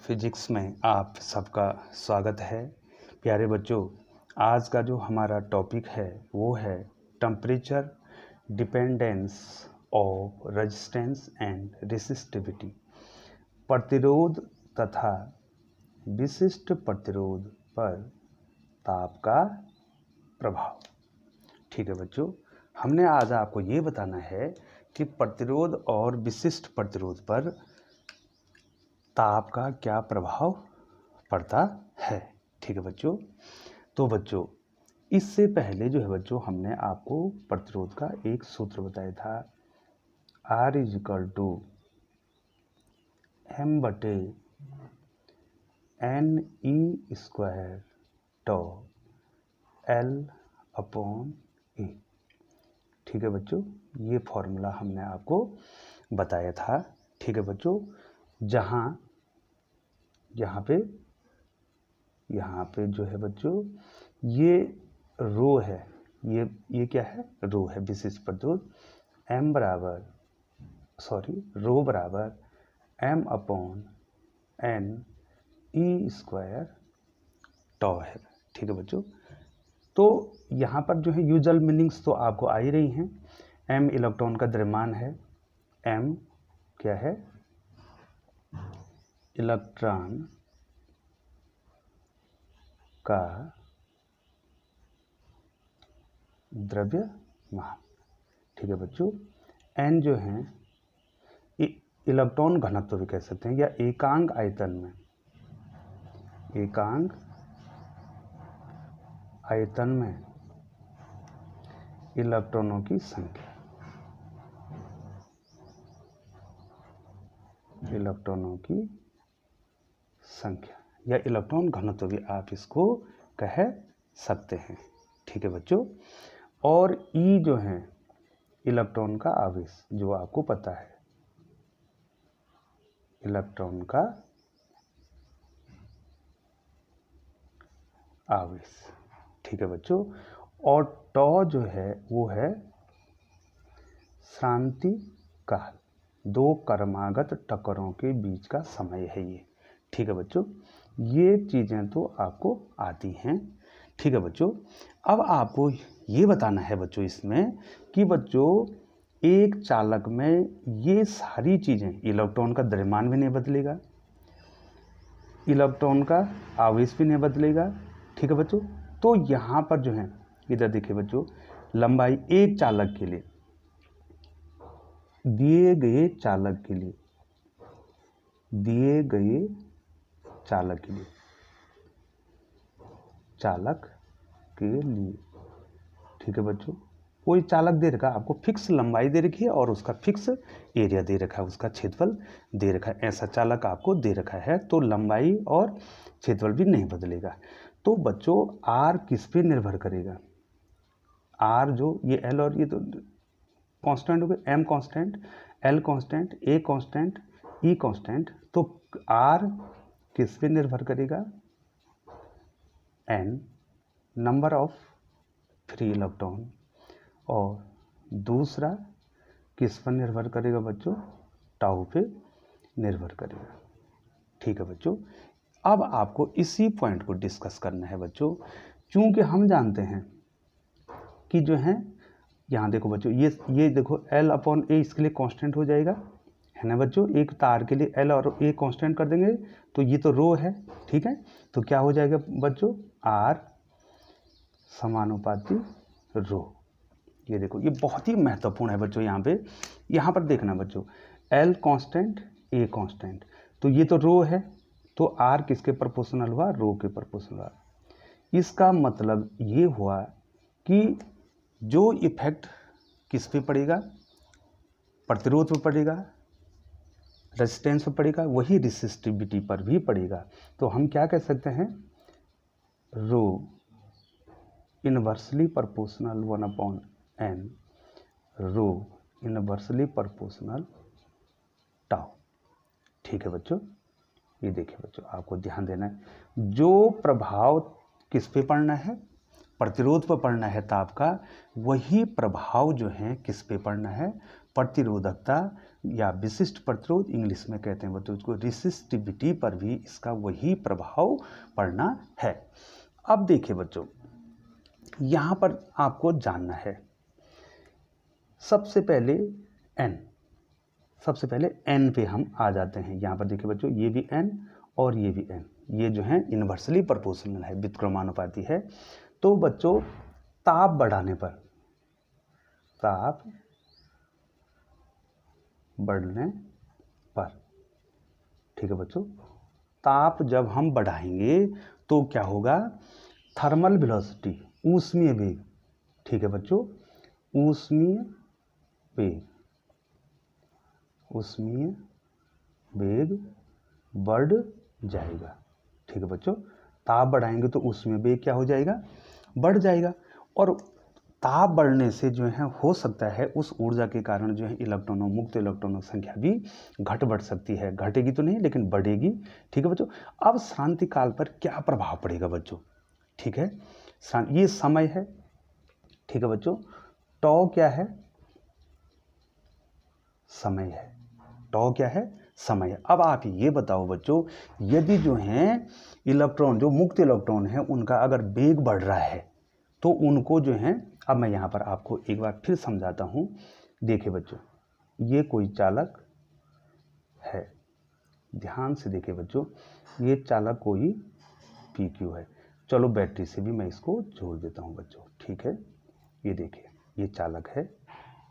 Physics में आप सबका स्वागत है। प्यारे बच्चों, आज का जो हमारा टॉपिक है वो है temperature dependence of resistance and resistivity. प्रतिरोध तथा विशिष्ट प्रतिरोध पर ताप का प्रभाव। ठीक है बच्चों, हमने आज आपको ये बताना है कि प्रतिरोध और विशिष्ट प्रतिरोध पर ताप का क्या प्रभाव पड़ता है। ठीक है बच्चों, तो बच्चों इससे पहले जो है बच्चों हमने आपको प्रतिरोध का एक सूत्र बताया था, R = m/NE² L/A। ठीक है बच्चों, ये फॉर्मूला हमने आपको बताया था। ठीक है बच्चों, यहाँ पे जो है बच्चों ये रो है, ये क्या है, रो है विशिष्ट प्रतिरोध। रो बराबर m/NE² है। ठीक है बच्चों, तो यहाँ पर जो है यूजुअल मीनिंग्स तो आपको आ ही रही हैं। m इलेक्ट्रॉन का द्रव्यमान है, m क्या है, इलेक्ट्रॉन का द्रव्यमान। ठीक है बच्चों, n जो है इलेक्ट्रॉन घनत्व भी कह सकते हैं, या एकांक आयतन में इलेक्ट्रॉनों की संख्या, या इलेक्ट्रॉन घनत्व भी आप इसको कह सकते हैं। ठीक है बच्चों, और E जो है इलेक्ट्रॉन का आवेश, जो आपको पता है इलेक्ट्रॉन का आवेश। ठीक है बच्चों, और टॉ जो है वो है शांति काल, दो क्रमागत टक्करों के बीच का समय है ये। ठीक है बच्चों, ये चीज़ें तो आपको आती हैं। ठीक है बच्चों, अब आपको ये बताना है बच्चों इसमें कि बच्चों एक चालक में ये सारी चीज़ें, इलेक्ट्रॉन का द्रव्यमान भी नहीं बदलेगा, इलेक्ट्रॉन का आवेश भी नहीं बदलेगा। ठीक है बच्चों, तो यहाँ पर जो है इधर देखिए बच्चों, लंबाई एक चालक के लिए, दिए गए चालक के लिए, ठीक है बच्चों, कोई चालक दे रखा है आपको, फिक्स लंबाई दे रखी है और उसका फिक्स एरिया दे रखा है, उसका क्षेत्रफल दे रखा है, ऐसा चालक आपको दे रखा है, तो लंबाई और क्षेत्रफल भी नहीं बदलेगा। तो बच्चों R किस पे निर्भर करेगा, R जो ये L और ये तो कांस्टेंट हो गए, M constant, L constant, A constant, E constant, तो R किस पे निर्भर करेगा, N number of free electron, और दूसरा किस पर निर्भर करेगा बच्चों, टाउ पे निर्भर करेगा। ठीक है बच्चों, अब आपको इसी पॉइंट को डिस्कस करना है बच्चों, क्योंकि हम जानते हैं कि जो है यहाँ देखो बच्चों, ये देखो L/A इसके लिए कांस्टेंट हो जाएगा, है ना बच्चों। एक तार के लिए L और A कांस्टेंट कर देंगे, तो ये तो रो है। ठीक है, तो क्या हो जाएगा बच्चों, R समानुपाती रो। ये देखो, ये बहुत ही महत्वपूर्ण है बच्चों। यहाँ पर देखना बच्चों, L कांस्टेंट, A कांस्टेंट, तो ये तो रो है, तो R किसके प्रोपोर्शनल हुआ, रो के प्रोपोर्शनल हुआ। इसका मतलब ये हुआ कि जो इफेक्ट किस पे पड़ेगा, प्रतिरोध पर पड़ेगा, रेजिस्टेंस पर पड़ेगा, वही रेसिस्टिविटी पर भी पड़ेगा। तो हम क्या कह सकते हैं, रो इनवर्सली प्रोपोर्शनल 1/n, रो इनवर्सली प्रोपोर्शनल टाउ। ठीक है बच्चों, ये देखिए बच्चों, आपको ध्यान देना है, जो प्रभाव किस पे पड़ना है, प्रतिरोध पर पड़ना है ताप का, वही प्रभाव जो है किस पे पड़ना है, प्रतिरोधकता या विशिष्ट प्रतिरोध इंग्लिश में कहते हैं बच्चों उसको, रेसिस्टिविटी पर भी इसका वही प्रभाव पड़ना है। अब देखिए बच्चों, यहाँ पर आपको जानना है सबसे पहले एन पे हम आ जाते हैं। यहाँ पर देखिए बच्चों, ये भी एन और ये भी एन, ये जो है इन्वर्सली प्रोपोर्शनल है, व्युत्क्रमानुपाती है। तो बच्चों ताप बढ़ने पर ठीक है बच्चों, ताप जब हम बढ़ाएंगे तो क्या होगा, थर्मल वेलोसिटी, ऊष्मीय वेग, ठीक है बच्चों, ऊष्मीय वेग बढ़ जाएगा। ठीक है बच्चों, ताप बढ़ाएंगे तो ऊष्मीय वेग क्या हो जाएगा, बढ़ जाएगा। और ताप बढ़ने से जो है हो सकता है उस ऊर्जा के कारण जो है इलेक्ट्रॉनों, मुक्त इलेक्ट्रॉनों की संख्या भी घट बढ़ सकती है, घटेगी तो नहीं लेकिन बढ़ेगी। ठीक है बच्चों, अब शांति काल पर क्या प्रभाव पड़ेगा बच्चों, ठीक है, ये समय है, ठीक है बच्चों, टॉ क्या है, समय है, टॉ क्या है, समय है। अब आप ये बताओ बच्चों, यदि जो है इलेक्ट्रॉन, जो मुक्त इलेक्ट्रॉन है उनका अगर वेग बढ़ रहा है तो उनको जो है, अब मैं यहाँ पर आपको एक बार फिर समझाता हूँ। देखिए बच्चों, ये कोई चालक है, ध्यान से देखिए बच्चों, ये चालक कोई PQ है। चलो बैटरी से भी मैं इसको जोड़ देता हूँ बच्चों, ठीक है, ये देखिए ये चालक है।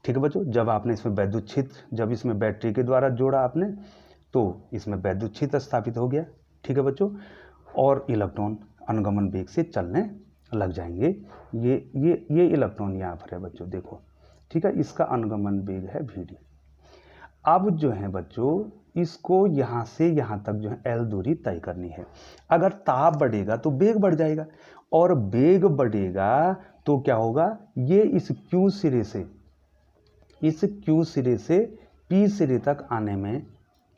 ठीक है बच्चों, जब आपने इसमें वैद्युत क्षेत्र, जब इसमें बैटरी के द्वारा जोड़ा आपने तो इसमें वैद्युत क्षेत्र स्थापित हो गया। ठीक है बच्चों, और इलेक्ट्रॉन अनुगमन वेग से चलने लग जाएंगे। ये इलेक्ट्रॉन यहाँ पर है बच्चों, देखो, ठीक है, इसका अनुगमन वेग है VD। अब जो है बच्चों, इसको यहाँ से यहाँ तक जो है L दूरी तय करनी है। अगर ताप बढ़ेगा तो वेग बढ़ जाएगा, और वेग बढ़ेगा तो क्या होगा, ये इस Q सिरे से P सिरे तक आने में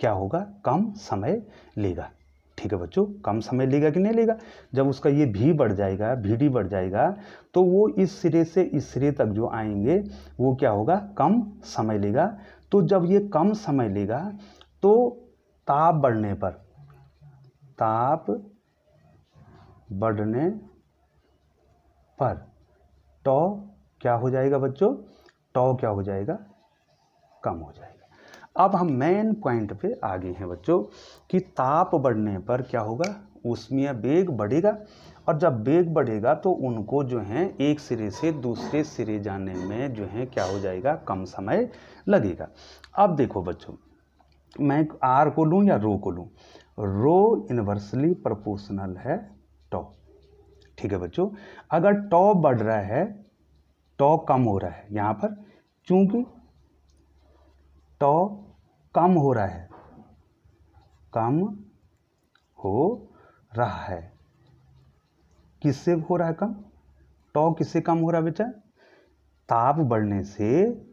क्या होगा, कम समय लेगा। ठीक है बच्चों, कम समय लेगा कि नहीं लेगा, जब उसका ये V बढ़ जाएगा, VD बढ़ जाएगा, तो वो इस सिरे से इस सिरे तक जो आएंगे वो क्या होगा, कम समय लेगा। तो जब ये कम समय लेगा तो ताप बढ़ने पर टॉ क्या हो जाएगा बच्चों, टॉ क्या हो जाएगा, कम हो जाएगा। अब हम मेन पॉइंट पे आगे हैं बच्चों कि ताप बढ़ने पर क्या होगा, ऊष्मीय वेग बढ़ेगा, और जब वेग बढ़ेगा तो उनको जो है एक सिरे से दूसरे सिरे जाने में जो है क्या हो जाएगा, कम समय लगेगा। अब देखो बच्चों, मैं R को लूँ या रो को लूँ, रो इन्वर्सली प्रोपोर्शनल है टॉ। ठीक है बच्चों, अगर टॉ बढ़ रहा है, टॉ कम हो रहा है, यहाँ पर चूंकि टॉ कम हो रहा है, किससे हो रहा है कम, टॉ किससे कम हो रहा है बेटा, ताप बढ़ने से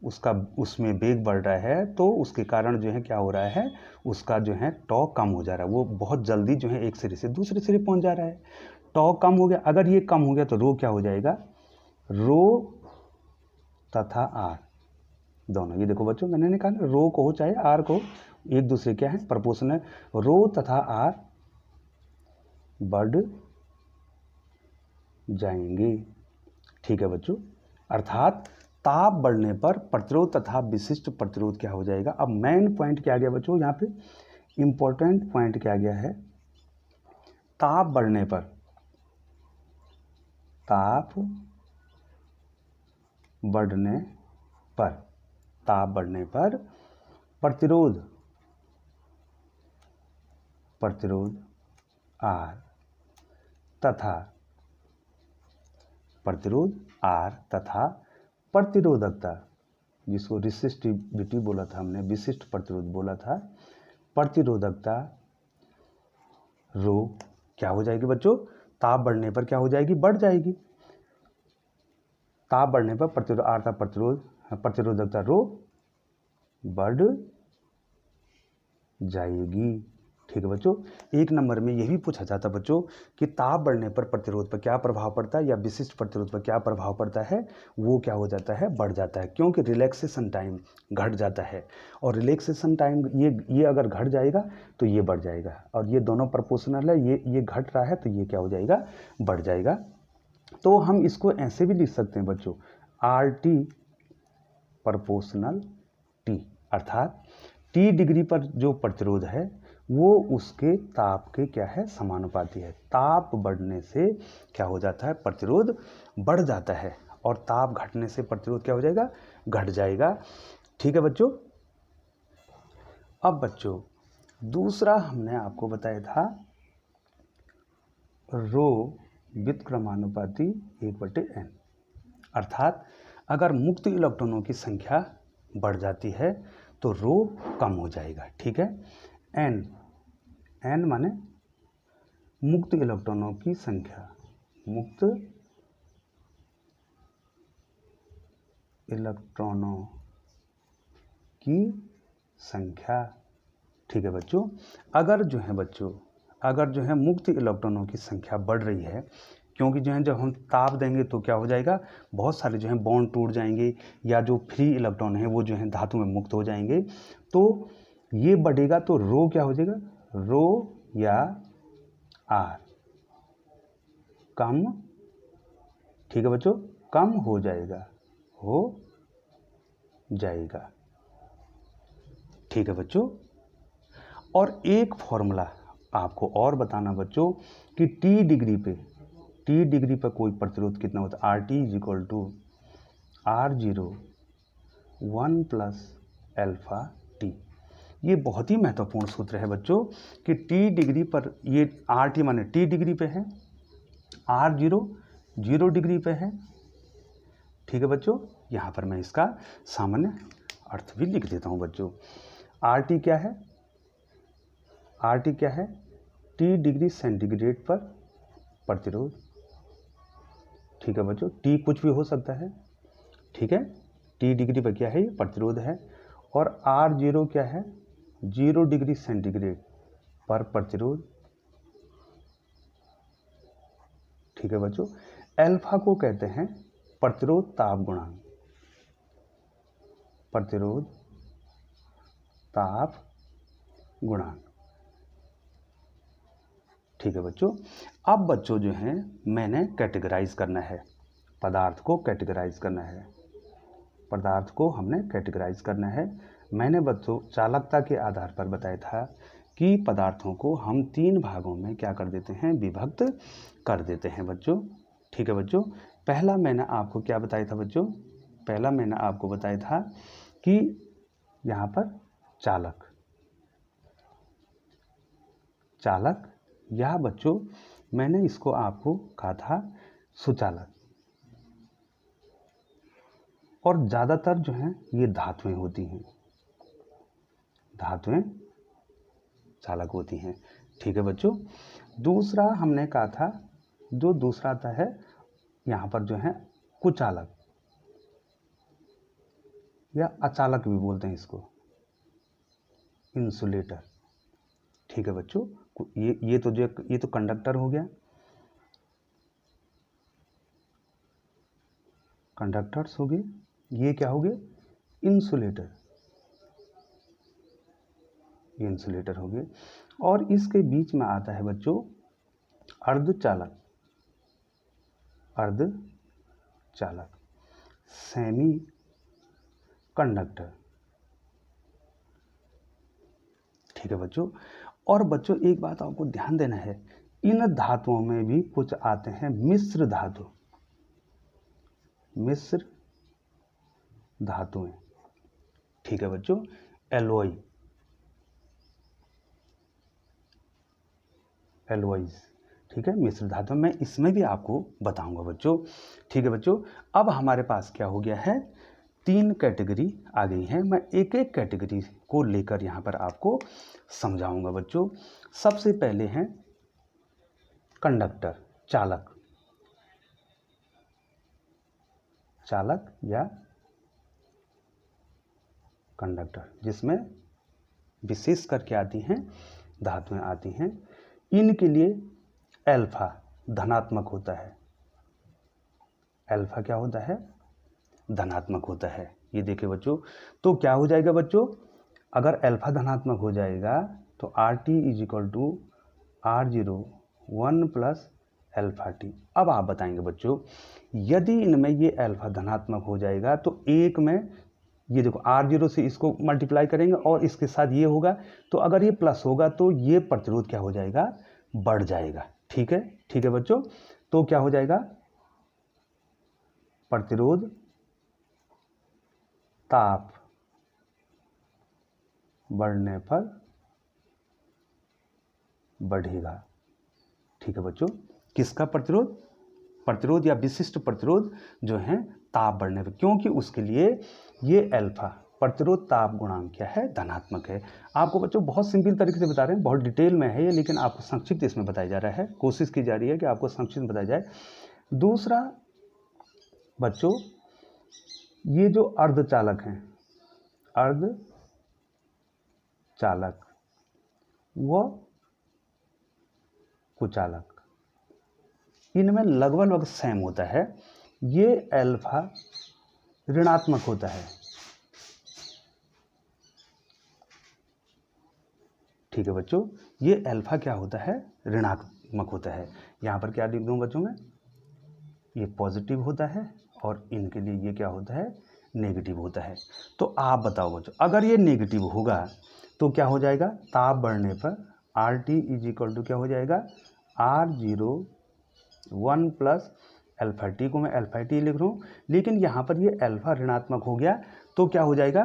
उसका, उसमें वेग बढ़ रहा है तो उसके कारण जो है क्या हो रहा है, उसका जो है टॉ कम हो जा रहा है, वो बहुत जल्दी जो है एक सिरे से दूसरे सिरे पहुंच जा रहा है। टॉ कम हो गया, अगर ये कम हो गया तो रो क्या हो जाएगा, रो तथा R दोनों, ये देखो बच्चों मैंने निकाला, रो को हो चाहे R को, एक दूसरे क्या है, प्रोपोर्शनल, रो तथा R बढ़ जाएंगे। ठीक है बच्चों, अर्थात ताप बढ़ने पर प्रतिरोध तथा विशिष्ट प्रतिरोध क्या हो जाएगा। अब मेन पॉइंट क्या आ गया बच्चों, यहाँ पे इंपॉर्टेंट पॉइंट क्या आ गया है, ताप बढ़ने पर प्रतिरोध R तथा प्रतिरोधकता, जिसको रेसिस्टिविटी बोला था हमने, विशिष्ट प्रतिरोध बोला था, प्रतिरोधकता रो क्या हो जाएगी बच्चों, ताप बढ़ने पर क्या हो जाएगी, बढ़ जाएगी। ताप बढ़ने पर प्रतिरोध R था, प्रतिरोधकता रो बढ़ जाएगी। ठीक है बच्चों, एक नंबर में यह भी पूछा जाता है बच्चों कि ताप बढ़ने पर प्रतिरोध पर क्या प्रभाव पड़ता है या विशिष्ट प्रतिरोध पर क्या प्रभाव पड़ता है, वो क्या हो जाता है, बढ़ जाता है, क्योंकि रिलैक्सेशन टाइम घट जाता है। और रिलैक्सेशन टाइम ये अगर घट जाएगा तो ये बढ़ जाएगा, और ये दोनों प्रोपोर्शनल है, ये घट रहा है तो ये क्या हो जाएगा, बढ़ जाएगा। तो हम इसको ऐसे भी लिख सकते हैं बच्चों, आर टी प्रोपोर्शनल टी, अर्थात टी डिग्री पर जो प्रतिरोध है वो उसके ताप के क्या है, समानुपाती है। ताप बढ़ने से क्या हो जाता है, प्रतिरोध बढ़ जाता है, और ताप घटने से प्रतिरोध क्या हो जाएगा, घट जाएगा। ठीक है बच्चों। अब बच्चों दूसरा हमने आपको बताया था रो व्युत्क्रमानुपाती 1/n, अर्थात अगर मुक्त इलेक्ट्रॉनों की संख्या बढ़ जाती है तो रो कम हो जाएगा। ठीक है, एन माने मुक्त इलेक्ट्रॉनों की संख्या, मुक्त इलेक्ट्रॉनों की संख्या। ठीक है बच्चों, अगर जो है मुक्त इलेक्ट्रॉनों की संख्या बढ़ रही है, क्योंकि जो है जब हम ताप देंगे तो क्या हो जाएगा, बहुत सारे जो है बॉन्ड टूट जाएंगे, या जो फ्री इलेक्ट्रॉन है वो जो है धातु में मुक्त हो जाएंगे, तो ये बढ़ेगा तो रो क्या हो जाएगा, रो या आर कम, ठीक है बच्चों, कम हो जाएगा, ठीक है बच्चों। और एक फॉर्मूला आपको और बताना बच्चों कि टी डिग्री पे कोई प्रतिरोध कितना होता है, R T is equal to R0 1 plus alpha T. ये बहुत ही महत्वपूर्ण सूत्र है बच्चों कि टी डिग्री पर, ये आर टी माने टी डिग्री पे है, R0 0 डिग्री पे है। ठीक है बच्चों, यहाँ पर मैं इसका सामान्य अर्थ भी लिख देता हूँ बच्चों। आर टी क्या है, टी डिग्री सेंटीग्रेड पर प्रतिरोध। ठीक है बच्चों, टी कुछ भी हो सकता है, ठीक है, टी डिग्री पर क्या है, ये प्रतिरोध है। और R0 क्या है, 0 डिग्री सेंटीग्रेड पर प्रतिरोध। ठीक है बच्चों, एल्फा को कहते हैं प्रतिरोध ताप गुणांक, प्रतिरोध ताप गुणांक। ठीक है बच्चों। अब बच्चों जो हैं मैंने कैटेगराइज करना है, पदार्थ को कैटेगराइज करना है, पदार्थ को हमने कैटेगराइज करना है। मैंने बच्चों चालकता के आधार पर बताया था कि पदार्थों को हम 3 भागों में क्या कर देते हैं, विभक्त कर देते हैं बच्चों। ठीक है बच्चों, पहला मैंने आपको क्या बताया था बच्चों, पहला मैंने आपको बताया था कि यहाँ पर चालक या बच्चों मैंने इसको आपको कहा था सुचालक, और ज़्यादातर जो है ये धातुएं होती हैं, धातुएं चालक होती हैं। ठीक है बच्चों, दूसरा हमने कहा था, जो दूसरा आता है यहाँ पर जो है कुचालक या अचालक भी बोलते हैं इसको, इंसुलेटर। ठीक है बच्चों, ये तो कंडक्टर हो गया, कंडक्टर्स हो गए, ये क्या हो गए, इंसुलेटर, ये इंसुलेटर हो गए। और इसके बीच में आता है बच्चों अर्धचालक, सेमी कंडक्टर। ठीक है बच्चों, और बच्चों एक बात आपको ध्यान देना है, इन धातुओं में भी कुछ आते हैं मिश्र धातु, मिश्र धातुएं। ठीक है बच्चों, एलॉयज, ठीक है, मिश्र धातु, मैं इसमें भी आपको बताऊंगा बच्चों। ठीक है बच्चों, अब हमारे पास क्या हो गया है, 3 कैटेगरी आ गई हैं। मैं एक एक कैटेगरी को लेकर यहाँ पर आपको समझाऊंगा बच्चों। सबसे पहले हैं कंडक्टर, चालक या कंडक्टर, जिसमें विशेष करके आती हैं धातुएं आती हैं, इनके लिए अल्फा धनात्मक होता है। अल्फा क्या होता है? धनात्मक होता है। ये देखिए बच्चों, तो क्या हो जाएगा बच्चों, अगर अल्फा धनात्मक हो जाएगा तो R T is equal to R0 1 plus alpha T. अब आप बताएंगे बच्चों, यदि इनमें ये अल्फा धनात्मक हो जाएगा तो एक में ये देखो R0 से इसको मल्टीप्लाई करेंगे और इसके साथ ये होगा, तो अगर ये प्लस होगा तो ये प्रतिरोध क्या हो जाएगा? बढ़ जाएगा। ठीक है, ठीक है बच्चों, तो क्या हो जाएगा? प्रतिरोध ताप बढ़ने पर बढ़ेगा। ठीक है बच्चों, किसका प्रतिरोध? प्रतिरोध या विशिष्ट प्रतिरोध जो है ताप बढ़ने पर, क्योंकि उसके लिए ये अल्फा प्रतिरोध ताप गुणांक क्या है? धनात्मक है। आपको बच्चों बहुत सिंपल तरीके से बता रहे हैं, बहुत डिटेल में है ये, लेकिन आपको संक्षिप्त इसमें बताया जा रहा है, कोशिश की जा रही है कि आपको संक्षिप्त बताया जाए। दूसरा बच्चों, ये जो अर्धचालक हैं, अर्धचालक व कुचालक, इनमें लगभग सेम होता है। ये अल्फा ऋणात्मक होता है। ठीक है बच्चों, ये अल्फा क्या होता है? ऋणात्मक होता है। यहाँ पर क्या लिख दूँ बच्चों में? ये पॉजिटिव होता है और इनके लिए ये क्या होता है? नेगेटिव होता है। तो आप बताओ बच्चों, अगर ये नेगेटिव होगा तो क्या हो जाएगा? ताप बढ़ने पर R T is equal to क्या हो जाएगा? R0 1 प्लस अल्फा टी को मैं अल्फा टी लिख रहा हूँ, लेकिन यहाँ पर ये अल्फा ऋणात्मक हो गया तो क्या हो जाएगा?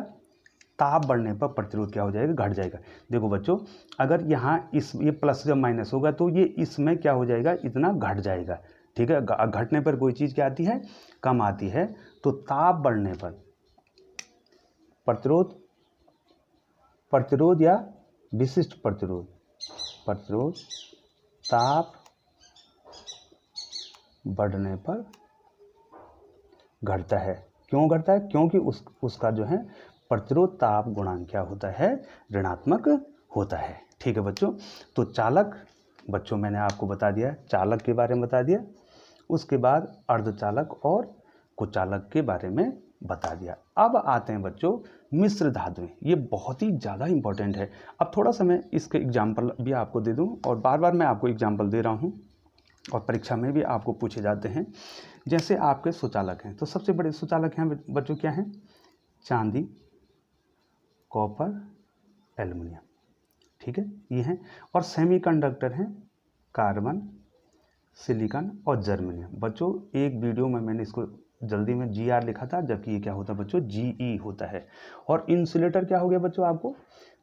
ताप बढ़ने पर प्रतिरोध क्या हो जाएगा? घट जाएगा। देखो बच्चों, अगर यहाँ ये प्लस जब माइनस होगा तो ये इसमें क्या हो जाएगा? इतना घट जाएगा। ठीक है, घटने पर कोई चीज़ क्या आती है? कम आती है। तो ताप बढ़ने पर प्रतिरोध या विशिष्ट प्रतिरोध ताप बढ़ने पर घटता है। क्यों घटता है? क्योंकि उसका जो है प्रतिरोध ताप गुणांक क्या होता है? ऋणात्मक होता है। ठीक है बच्चों, तो चालक बच्चों मैंने आपको बता दिया, चालक के बारे में बता दिया, उसके बाद अर्धचालक और कुचालक के बारे में बता दिया। अब आते हैं बच्चों मिश्र धातुएं, ये बहुत ही ज़्यादा इंपॉर्टेंट है। अब थोड़ा सा मैं इसके एग्जाम्पल भी आपको दे दूं, और बार बार मैं आपको एग्जाम्पल दे रहा हूं और परीक्षा में भी आपको पूछे जाते हैं। जैसे आपके सुचालक हैं, तो सबसे बड़े सुचालक हैं बच्चों क्या हैं? चांदी, कॉपर, एल्युमिनियम। ठीक है, ये हैं। और सेमीकंडक्टर हैं कार्बन, सिलिकॉन और जर्मेनियम। बच्चों एक वीडियो में मैंने इसको जल्दी में GR लिखा था, जबकि ये क्या होता है बच्चों? GE होता है। और इंसुलेटर क्या हो गया बच्चों आपको?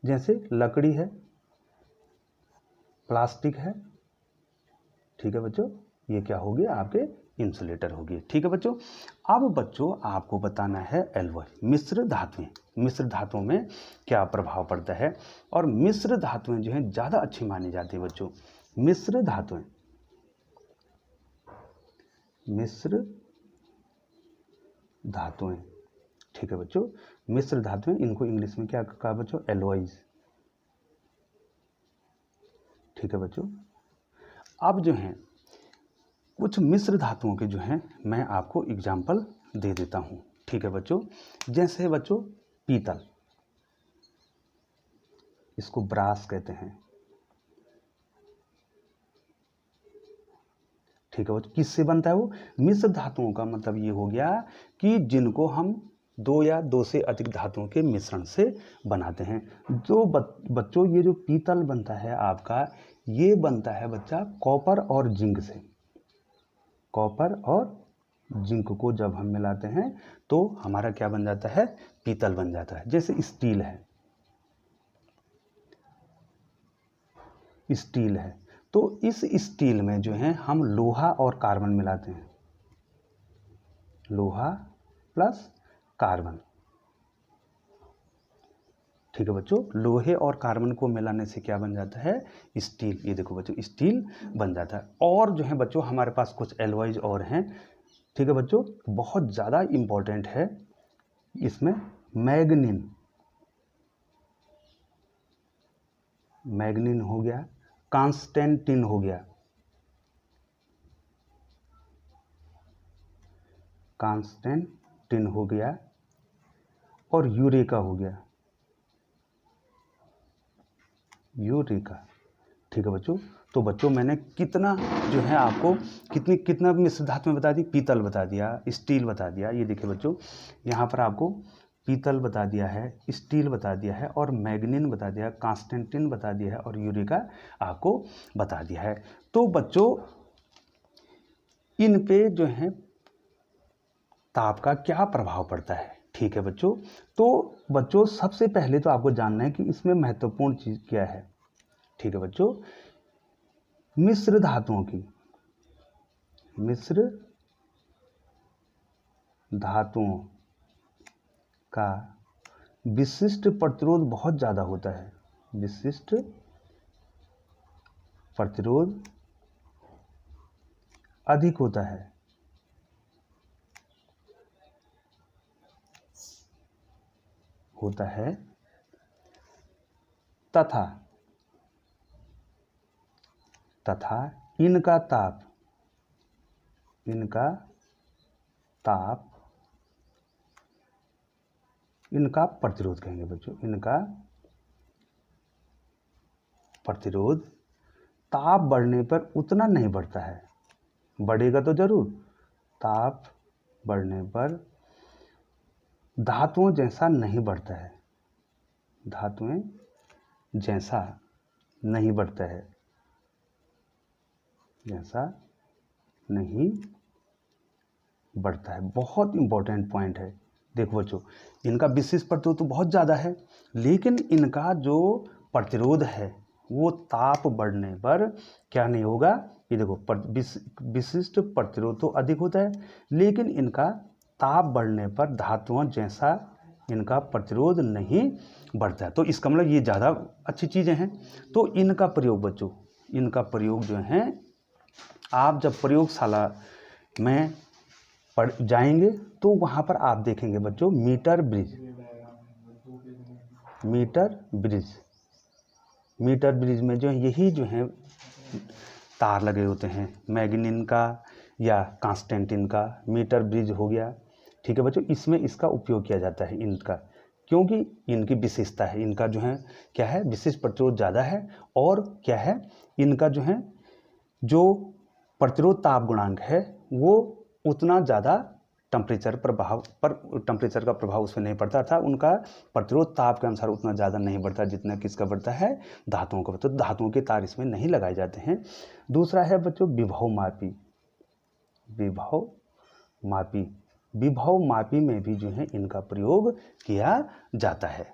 जैसे लकड़ी है, प्लास्टिक है। ठीक है बच्चों, ये क्या हो गया? आपके इंसुलेटर हो गए। ठीक है बच्चों, अब बच्चों आपको बताना है एलॉय, मिश्र धातुएं। मिश्र धातुओं में क्या प्रभाव पड़ता है, और मिश्र धातुएं जो हैं ज़्यादा अच्छी मानी जाती है बच्चों। मिश्र धातुएं ठीक है बच्चों, मिश्र धातुएं, इनको इंग्लिश में क्या कहा बच्चों? एलॉयज। ठीक है बच्चों, अब जो हैं कुछ मिश्र धातुओं के जो हैं मैं आपको एग्जाम्पल दे देता हूं। ठीक है बच्चों, जैसे बच्चों पीतल, इसको ब्रास कहते हैं। ठीक है बच्चों, किससे बनता है वो? मिश्र धातुओं का मतलब ये हो गया कि जिनको हम दो या दो से अधिक धातुओं के मिश्रण से बनाते हैं। जो बच्चों ये जो पीतल बनता है आपका, ये बनता है बच्चा कॉपर और जिंक से। कॉपर और जिंक को जब हम मिलाते हैं तो हमारा क्या बन जाता है? पीतल बन जाता है। जैसे स्टील है, तो इस स्टील में जो है हम लोहा और कार्बन मिलाते हैं, लोहा प्लस कार्बन। ठीक है बच्चों, लोहे और कार्बन को मिलाने से क्या बन जाता है? स्टील। ये देखो बच्चों, स्टील बन जाता है। और जो है बच्चों हमारे पास कुछ एलॉयज और हैं। ठीक है बच्चों, बहुत ज़्यादा इम्पोर्टेंट है इसमें मैग्नीन। मैग्नीन हो गया, कॉन्स्टेंटिन हो गया, कॉन्स्टेंटिन हो गया, और यूरेका हो गया, यूरेका। ठीक है बच्चों, तो बच्चों मैंने कितना जो है आपको कितना मिश्र धातु में बता दी, पीतल बता दिया, स्टील बता दिया। ये देखिए बच्चों, यहाँ पर आपको पीतल बता दिया है, स्टील बता दिया है, और मैग्नीन बता दिया है, कॉन्स्टेंटिन बता दिया है, और यूरेका आपको बता दिया है। तो बच्चों इन पे जो है ताप का क्या प्रभाव पड़ता है। ठीक है बच्चों, तो बच्चों सबसे पहले तो आपको जानना है कि इसमें महत्वपूर्ण चीज़ क्या है। ठीक है बच्चों, मिश्र धातुओं की, मिश्र धातुओं का विशिष्ट प्रतिरोध बहुत ज़्यादा होता है, विशिष्ट प्रतिरोध अधिक होता है, तथा इनका प्रतिरोध कहेंगे बच्चों, इनका प्रतिरोध ताप बढ़ने पर उतना नहीं बढ़ता है, बढ़ेगा तो जरूर, ताप बढ़ने पर धातुओं जैसा नहीं बढ़ता है, धातुएं जैसा नहीं बढ़ता है, जैसा नहीं बढ़ता है। बहुत इंपॉर्टेंट पॉइंट है। देखो बच्चों, इनका विशिष्ट प्रतिरोध तो बहुत ज़्यादा है, लेकिन इनका जो प्रतिरोध है वो ताप बढ़ने पर क्या नहीं होगा। ये देखो, विशिष्ट प्रतिरोध तो अधिक होता है, लेकिन इनका ताप बढ़ने पर धातुओं जैसा इनका प्रतिरोध नहीं बढ़ता है। तो इसका मतलब ये ज़्यादा अच्छी चीज़ें हैं। तो इनका प्रयोग बच्चों, इनका प्रयोग जो है आप जब प्रयोगशाला में जाएंगे तो वहाँ पर आप देखेंगे बच्चों मीटर ब्रिज में जो यही जो है तार लगे होते हैं, मैग्नीन का या कॉन्स्टेंटिन का मीटर ब्रिज हो गया। ठीक है बच्चों, इसमें इसका उपयोग किया जाता है इनका, क्योंकि इनकी विशेषता है, इनका जो है क्या है, विशिष्ट प्रतिरोध ज़्यादा है, और क्या है, इनका जो है जो प्रतिरोध ताप गुणांक है वो उतना ज़्यादा टेम्परेचर का प्रभाव उसमें नहीं पड़ता था, उनका प्रतिरोध ताप के अनुसार उतना ज़्यादा नहीं बढ़ता जितना किसका बढ़ता है, धातुओं का। तो धातुओं के तार इसमें नहीं लगाए जाते हैं। दूसरा है बच्चों विभव मापी में भी जो है इनका प्रयोग किया जाता है।